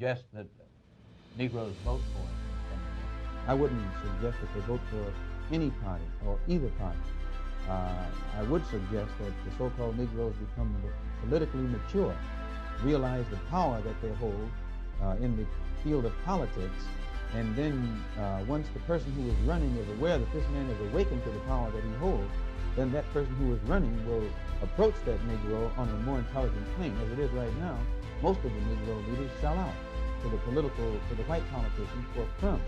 suggest that Negroes vote for it? I wouldn't suggest that they vote for any party or either party. I would suggest that the so-called Negroes become politically mature, realize the power that they hold in the field of politics, and then once the person who is running is aware that this man is awakened to the power that he holds, then that person who is running will approach that Negro on a more intelligent plane. As it is right now, most of the Negro leaders sell out to the white politicians for crumbs.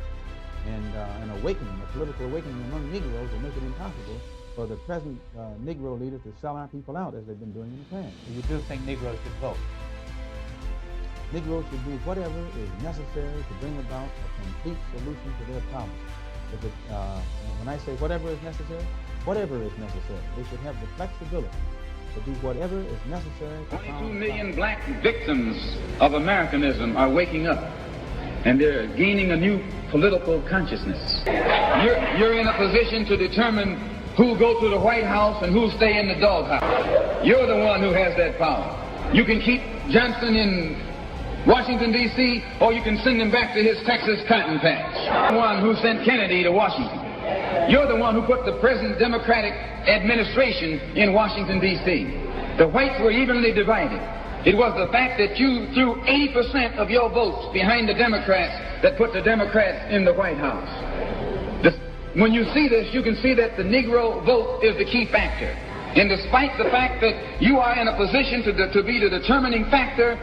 And an awakening, a political awakening among Negroes will make it impossible for the present Negro leaders to sell our people out as they've been doing in the past. So you do think Negroes should vote? Negroes should do whatever is necessary to bring about a complete solution to their problems. When I say whatever is necessary, they should have the flexibility to do whatever is necessary. 22 million black victims of Americanism are waking up, and they're gaining a new political consciousness. You're in a position to determine who'll go to the White House and who'll stay in the doghouse. You're the one who has that power. You can keep Johnson in Washington, D.C., or you can send him back to his Texas cotton patch. You're the one who sent Kennedy to Washington. You're the one who put the present Democratic administration in Washington, D.C. The whites were evenly divided. It was the fact that you threw 80% of your votes behind the Democrats that put the Democrats in the White House. When you see this, you can see that the Negro vote is the key factor. And despite the fact that you are in a position to be the determining factor,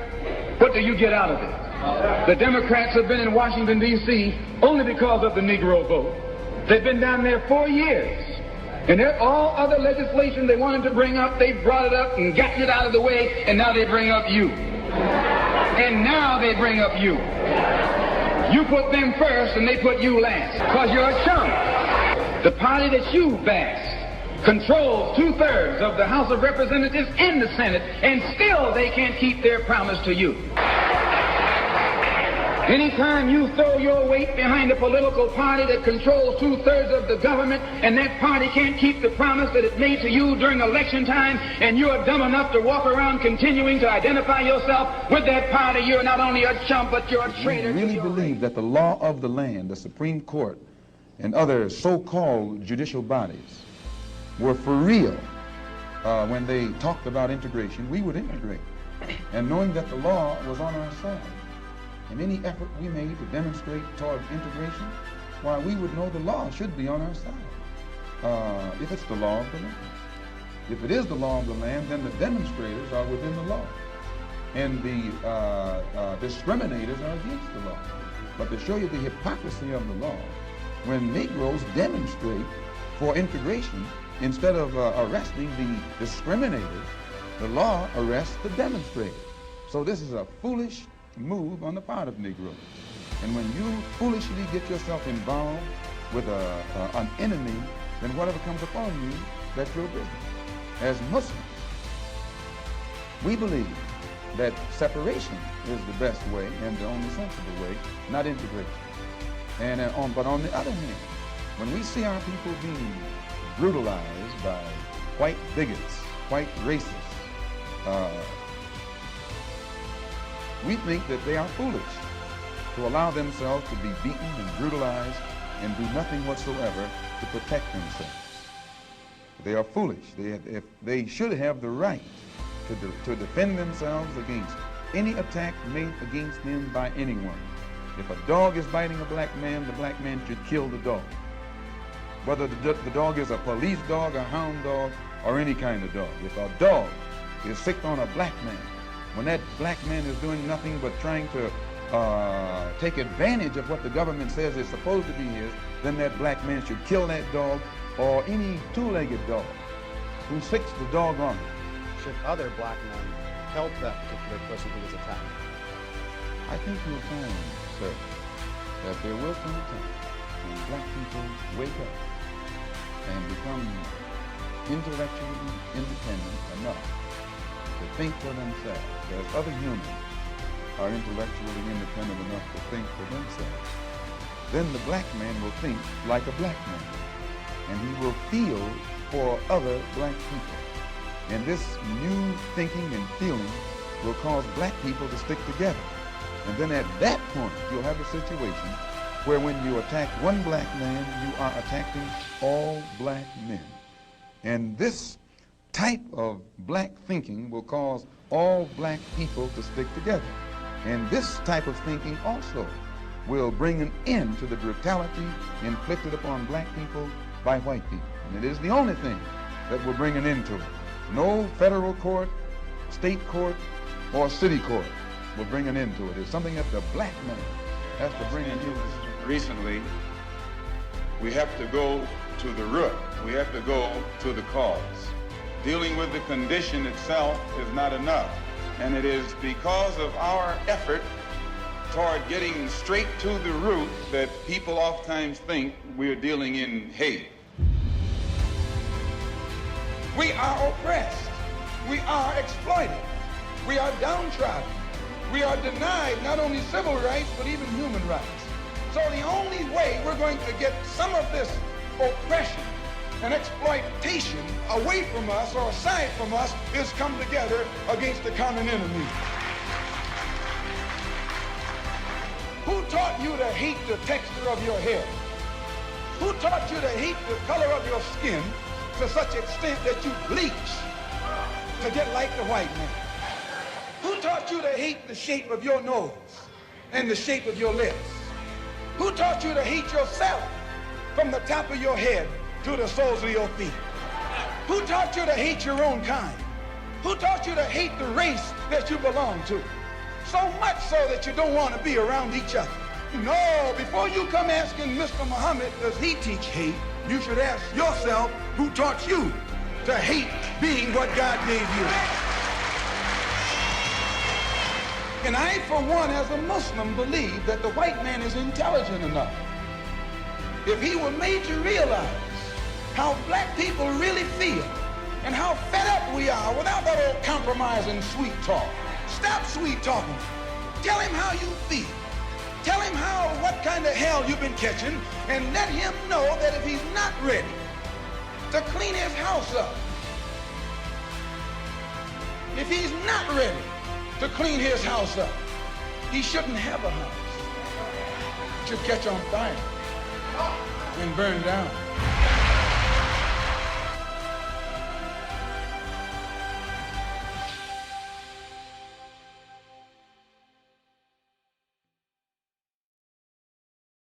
what do you get out of it? The Democrats have been in Washington, D.C. only because of the Negro vote. They've been down there 4 years. And all other legislation they wanted to bring up, they brought it up and gotten it out of the way, and now they bring up you. And now they bring up you. You put them first and they put you last, because you're a chump. The party that you bash controls 2/3 of the House of Representatives and the Senate, and still they can't keep their promise to you. Anytime you throw your weight behind a political party that controls 2/3 of the government, and that party can't keep the promise that it made to you during election time, and you're dumb enough to walk around continuing to identify yourself with that party, you're not only a chump, but you're a traitor. We really believe that the law of the land, the Supreme Court, and other so-called judicial bodies were for real when they talked about integration. We would integrate. And knowing that the law was on our side, and any effort we made to demonstrate toward integration, why, we would know the law should be on our side, if it's the law of the land. If it is the law of the land, then the demonstrators are within the law, and the discriminators are against the law. But to show you the hypocrisy of the law, when Negroes demonstrate for integration, instead of arresting the discriminators, the law arrests the demonstrators. So this is a foolish move on the part of Negroes. And when you foolishly get yourself involved with an enemy, then whatever comes upon you, that's your business. As Muslims, we believe that separation is the best way and the only sensible way, not integration. And but on the other hand, when we see our people being brutalized by white bigots, white racists, we think that they are foolish to allow themselves to be beaten and brutalized and do nothing whatsoever to protect themselves. They are foolish. They should have the right to defend themselves against any attack made against them by anyone. If a dog is biting a black man, the black man should kill the dog. Whether the dog is a police dog, a hound dog, or any kind of dog. If a dog is sick on a black man, when that black man is doing nothing but trying to take advantage of what the government says is supposed to be his, then that black man should kill that dog, or any two-legged dog who sicks the dog on it. Should other black men help that particular person who was attacked? I think you'll find, sir, that there will come a time when black people wake up and become intellectually independent enough to think for themselves, as other humans are intellectually independent enough to think for themselves. Then the black man will think like a black man, and he will feel for other black people. And this new thinking and feeling will cause black people to stick together. And then at that point, you'll have a situation where when you attack one black man, you are attacking all black men. And this type of black thinking will cause all black people to stick together. And this type of thinking also will bring an end to the brutality inflicted upon black people by white people. And it is the only thing that will bring an end to it. No federal court, state court, or city court will bring an end to it. It's something that the black man has to bring an end to. Recently, we have to go to the root. We have to go to the cause. Dealing with the condition itself is not enough. And it is because of our effort toward getting straight to the root that people oftentimes think we are dealing in hate. We are oppressed. We are exploited. We are downtrodden. We are denied not only civil rights, but even human rights. So the only way we're going to get some of this oppression and exploitation away from us or aside from us is come together against the common enemy. Who taught you to hate the texture of your hair? Who taught you to hate the color of your skin to such extent that you bleach to get like the white man? Who taught you to hate the shape of your nose and the shape of your lips? Who taught you to hate yourself from the top of your head to the soles of your feet? Who taught you to hate your own kind? Who taught you to hate the race that you belong to? So much so that you don't want to be around each other. No, before you come asking Mr. Muhammad, does he teach hate? You should ask yourself, who taught you to hate being what God gave you? And I, for one, as a Muslim, believe that the white man is intelligent enough. If he were made to realize how black people really feel and how fed up we are without that old compromise and sweet talk. Stop sweet talking. Tell him how you feel. Tell him what kind of hell you've been catching, and let him know that if he's not ready to clean his house up, if he's not ready to clean his house up, he shouldn't have a house. It should catch on fire and burn down.